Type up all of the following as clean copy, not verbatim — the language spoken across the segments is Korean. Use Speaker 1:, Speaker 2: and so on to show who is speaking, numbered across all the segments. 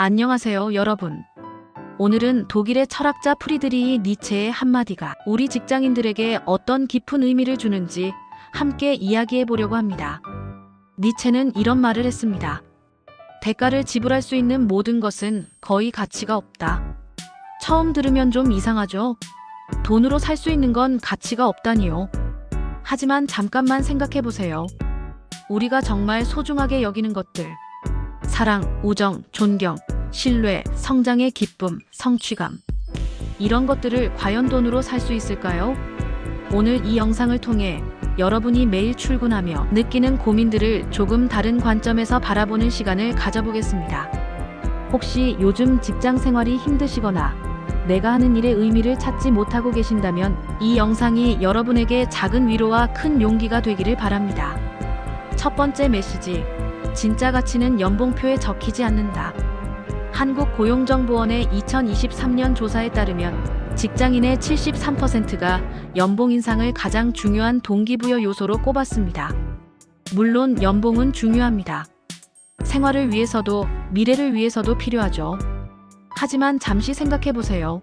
Speaker 1: 안녕하세요, 여러분. 오늘은 독일의 철학자 프리드리히 니체의 한마디가 우리 직장인들에게 어떤 깊은 의미를 주는지 함께 이야기해 보려고 합니다. 니체는 이런 말을 했습니다. 대가를 지불할 수 있는 모든 것은 거의 가치가 없다. 처음 들으면 좀 이상하죠? 돈으로 살 수 있는 건 가치가 없다니요. 하지만 잠깐만 생각해 보세요. 우리가 정말 소중하게 여기는 것들. 사랑, 우정, 존경, 신뢰, 성장의 기쁨, 성취감. 이런 것들을 과연 돈으로 살 수 있을까요? 오늘 이 영상을 통해 여러분이 매일 출근하며 느끼는 고민들을 조금 다른 관점에서 바라보는 시간을 가져보겠습니다. 혹시 요즘 직장 생활이 힘드시거나 내가 하는 일의 의미를 찾지 못하고 계신다면 이 영상이 여러분에게 작은 위로와 큰 용기가 되기를 바랍니다. 첫 번째 메시지. 진짜 가치는 연봉표에 적히지 않는다. 한국고용정보원의 2023년 조사에 따르면 직장인의 73%가 연봉 인상을 가장 중요한 동기부여 요소로 꼽았습니다. 물론 연봉은 중요합니다. 생활을 위해서도 미래를 위해서도 필요하죠. 하지만 잠시 생각해 보세요.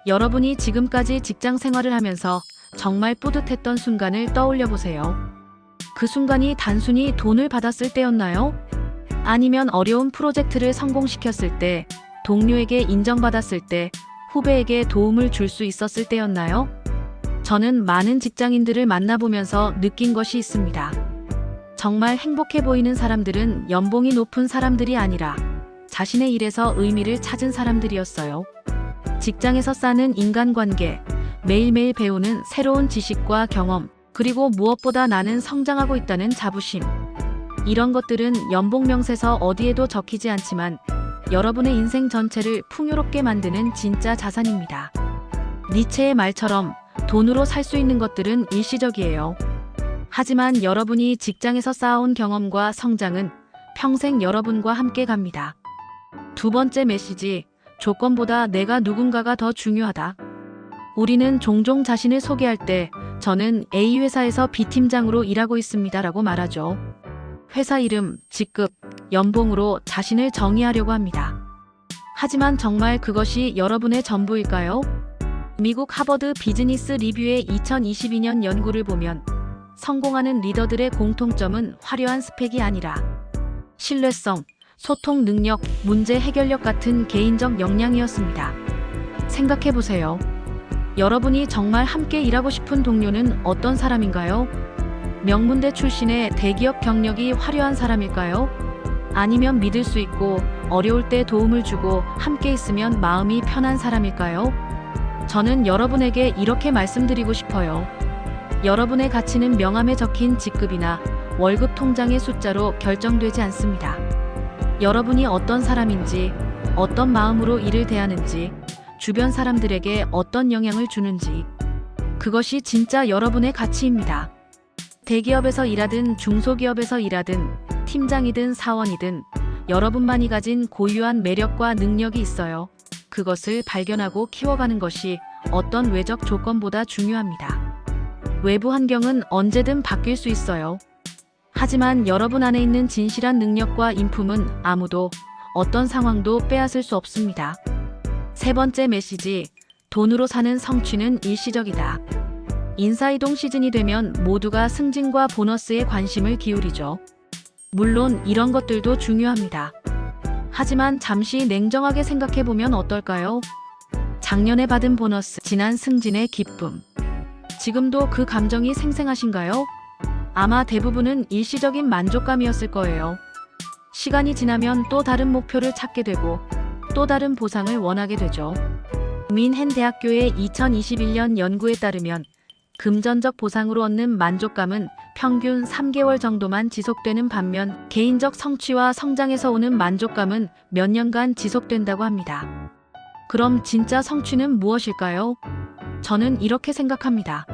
Speaker 1: 여러분이 지금까지 직장 생활을 하면서 정말 뿌듯했던 순간을 떠올려 보세요. 그 순간이 단순히 돈을 받았을 때였나요? 아니면 어려운 프로젝트를 성공시켰을 때, 동료에게 인정받았을 때, 후배에게 도움을 줄 수 있었을 때였나요? 저는 많은 직장인들을 만나보면서 느낀 것이 있습니다. 정말 행복해 보이는 사람들은 연봉이 높은 사람들이 아니라 자신의 일에서 의미를 찾은 사람들이었어요. 직장에서 쌓는 인간관계, 매일매일 배우는 새로운 지식과 경험, 그리고 무엇보다 나는 성장하고 있다는 자부심. 이런 것들은 연봉 명세서 어디에도 적히지 않지만 여러분의 인생 전체를 풍요롭게 만드는 진짜 자산입니다. 니체의 말처럼 돈으로 살 수 있는 것들은 일시적이에요. 하지만 여러분이 직장에서 쌓아온 경험과 성장은 평생 여러분과 함께 갑니다. 두 번째 메시지. 조건보다 내가 누군가가 더 중요하다. 우리는 종종 자신을 소개할 때 저는 A 회사에서 B 팀장으로 일하고 있습니다 라고 말하죠. 회사 이름, 직급, 연봉으로 자신을 정의하려고 합니다. 하지만 정말 그것이 여러분의 전부일까요? 미국 하버드 비즈니스 리뷰의 2022년 연구를 보면 성공하는 리더들의 공통점은 화려한 스펙이 아니라 신뢰성, 소통 능력, 문제 해결력 같은 개인적 역량이었습니다. 생각해 보세요. 여러분이 정말 함께 일하고 싶은 동료는 어떤 사람인가요? 명문대 출신의 대기업 경력이 화려한 사람일까요? 아니면 믿을 수 있고 어려울 때 도움을 주고 함께 있으면 마음이 편한 사람일까요? 저는 여러분에게 이렇게 말씀드리고 싶어요. 여러분의 가치는 명함에 적힌 직급이나 월급 통장의 숫자로 결정되지 않습니다. 여러분이 어떤 사람인지, 어떤 마음으로 일을 대하는지, 주변 사람들에게 어떤 영향을 주는지, 그것이 진짜 여러분의 가치입니다. 대기업에서 일하든 중소기업에서 일하든 팀장이든 사원이든 여러분만이 가진 고유한 매력과 능력이 있어요. 그것을 발견하고 키워가는 것이 어떤 외적 조건보다 중요합니다. 외부 환경은 언제든 바뀔 수 있어요. 하지만 여러분 안에 있는 진실한 능력과 인품은 아무도 어떤 상황도 빼앗을 수 없습니다. 세 번째 메시지. 돈으로 사는 성취는 일시적이다. 인사이동 시즌이 되면 모두가 승진과 보너스에 관심을 기울이죠. 물론 이런 것들도 중요합니다. 하지만 잠시 냉정하게 생각해보면 어떨까요? 작년에 받은 보너스, 지난 승진의 기쁨. 지금도 그 감정이 생생하신가요? 아마 대부분은 일시적인 만족감이었을 거예요. 시간이 지나면 또 다른 목표를 찾게 되고 또 다른 보상을 원하게 되죠. 민헨 대학교의 2021년 연구에 따르면 금전적 보상으로 얻는 만족감은 평균 3개월 정도만 지속되는 반면 개인적 성취와 성장에서 오는 만족감은 몇 년간 지속된다고 합니다. 그럼 진짜 성취는 무엇일까요? 저는 이렇게 생각합니다.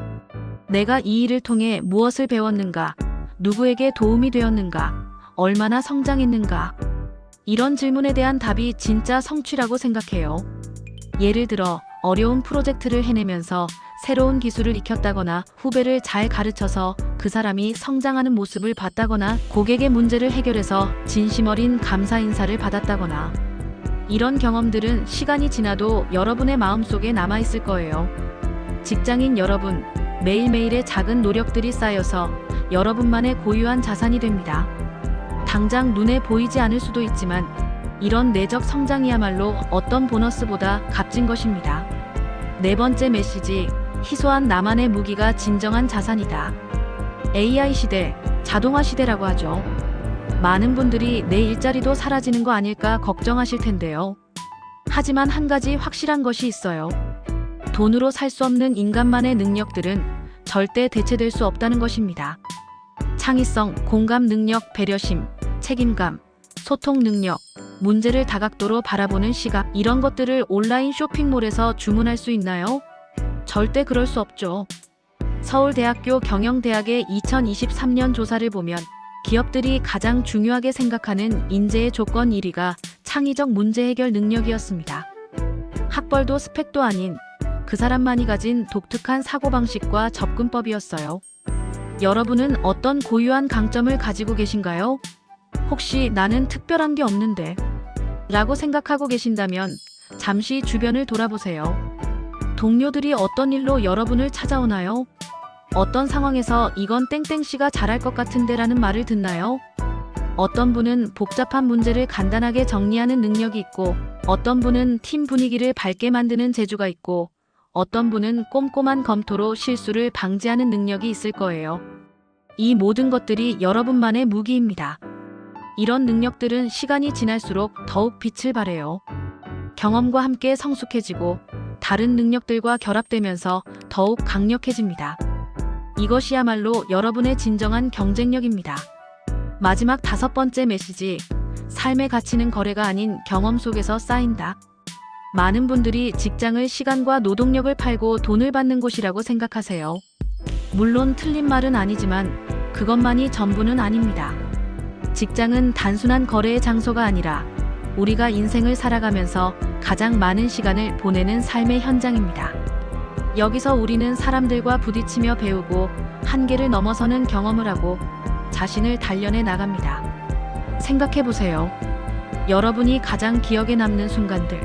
Speaker 1: 내가 이 일을 통해 무엇을 배웠는가? 누구에게 도움이 되었는가? 얼마나 성장했는가? 이런 질문에 대한 답이 진짜 성취라고 생각해요. 예를 들어 어려운 프로젝트를 해내면서 새로운 기술을 익혔다거나 후배를 잘 가르쳐서 그 사람이 성장하는 모습을 봤다거나 고객의 문제를 해결해서 진심 어린 감사 인사를 받았다거나 이런 경험들은 시간이 지나도 여러분의 마음속에 남아있을 거예요. 직장인 여러분, 매일매일의 작은 노력들이 쌓여서 여러분만의 고유한 자산이 됩니다. 당장 눈에 보이지 않을 수도 있지만 이런 내적 성장이야말로 어떤 보너스보다 값진 것입니다. 네 번째 메시지, 희소한 나만의 무기가 진정한 자산이다. AI 시대, 자동화 시대라고 하죠. 많은 분들이 내 일자리도 사라지는 거 아닐까 걱정하실 텐데요. 하지만 한 가지 확실한 것이 있어요. 돈으로 살 수 없는 인간만의 능력들은 절대 대체될 수 없다는 것입니다. 창의성, 공감 능력, 배려심, 책임감, 소통 능력, 문제를 다각도로 바라보는 시각, 이런 것들을 온라인 쇼핑몰에서 주문할 수 있나요? 절대 그럴 수 없죠. 서울대학교 경영대학의 2023년 조사를 보면 기업들이 가장 중요하게 생각하는 인재의 조건 1위가 창의적 문제 해결 능력이었습니다. 학벌도 스펙도 아닌 그 사람만이 가진 독특한 사고방식과 접근법이었어요. 여러분은 어떤 고유한 강점을 가지고 계신가요? 혹시 나는 특별한 게 없는데 라고 생각하고 계신다면 잠시 주변을 돌아보세요. 동료들이 어떤 일로 여러분을 찾아오나요? 어떤 상황에서 이건 땡땡씨가 잘할 것 같은데 라는 말을 듣나요? 어떤 분은 복잡한 문제를 간단하게 정리하는 능력이 있고, 어떤 분은 팀 분위기를 밝게 만드는 재주가 있고, 어떤 분은 꼼꼼한 검토로 실수를 방지하는 능력이 있을 거예요. 이 모든 것들이 여러분만의 무기입니다. 이런 능력들은 시간이 지날수록 더욱 빛을 발해요. 경험과 함께 성숙해지고 다른 능력들과 결합되면서 더욱 강력해집니다. 이것이야말로 여러분의 진정한 경쟁력입니다. 마지막 5번째 메시지, 삶의 가치는 거래가 아닌 경험 속에서 쌓인다. 많은 분들이 직장을 시간과 노동력을 팔고 돈을 받는 곳이라고 생각하세요. 물론 틀린 말은 아니지만 그것만이 전부는 아닙니다. 직장은 단순한 거래의 장소가 아니라 우리가 인생을 살아가면서 가장 많은 시간을 보내는 삶의 현장입니다. 여기서 우리는 사람들과 부딪히며 배우고 한계를 넘어서는 경험을 하고 자신을 단련해 나갑니다. 생각해보세요. 여러분이 가장 기억에 남는 순간들.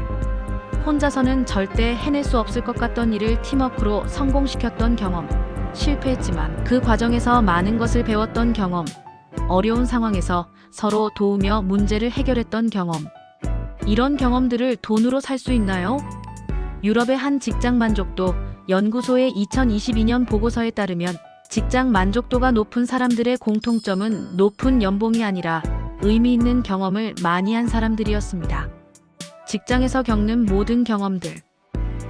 Speaker 1: 혼자서는 절대 해낼 수 없을 것 같던 일을 팀워크로 성공시켰던 경험. 실패했지만 그 과정에서 많은 것을 배웠던 경험. 어려운 상황에서 서로 도우며 문제를 해결했던 경험. 이런 경험들을 돈으로 살 수 있나요? 유럽의 한 직장 만족도 연구소의 2022년 보고서에 따르면 직장 만족도가 높은 사람들의 공통점은 높은 연봉이 아니라 의미 있는 경험을 많이 한 사람들이었습니다. 직장에서 겪는 모든 경험들,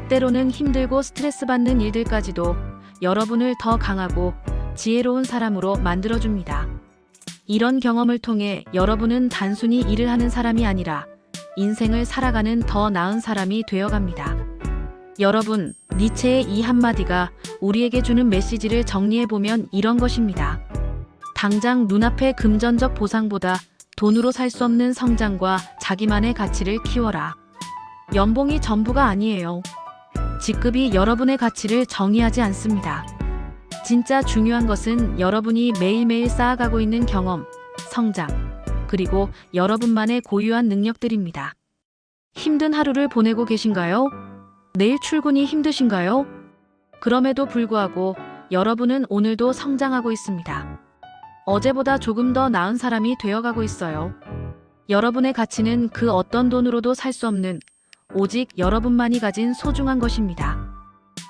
Speaker 1: 때로는 힘들고 스트레스 받는 일들까지도 여러분을 더 강하고 지혜로운 사람으로 만들어줍니다. 이런 경험을 통해 여러분은 단순히 일을 하는 사람이 아니라 인생을 살아가는 더 나은 사람이 되어갑니다. 여러분, 니체의 이 한마디가 우리에게 주는 메시지를 정리해보면 이런 것입니다. 당장 눈앞의 금전적 보상보다 돈으로 살 수 없는 성장과 자기만의 가치를 키워라. 연봉이 전부가 아니에요. 직급이 여러분의 가치를 정의하지 않습니다. 진짜 중요한 것은 여러분이 매일매일 쌓아가고 있는 경험, 성장, 그리고 여러분만의 고유한 능력들입니다. 힘든 하루를 보내고 계신가요? 내일 출근이 힘드신가요? 그럼에도 불구하고 여러분은 오늘도 성장하고 있습니다. 어제보다 조금 더 나은 사람이 되어가고 있어요. 여러분의 가치는 그 어떤 돈으로도 살 수 없는 오직 여러분만이 가진 소중한 것입니다.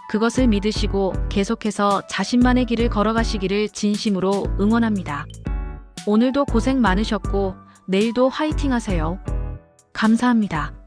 Speaker 1: 그것을 믿으시고 계속해서 자신만의 길을 걸어가시기를 진심으로 응원합니다. 오늘도 고생 많으셨고 내일도 화이팅 하세요. 감사합니다.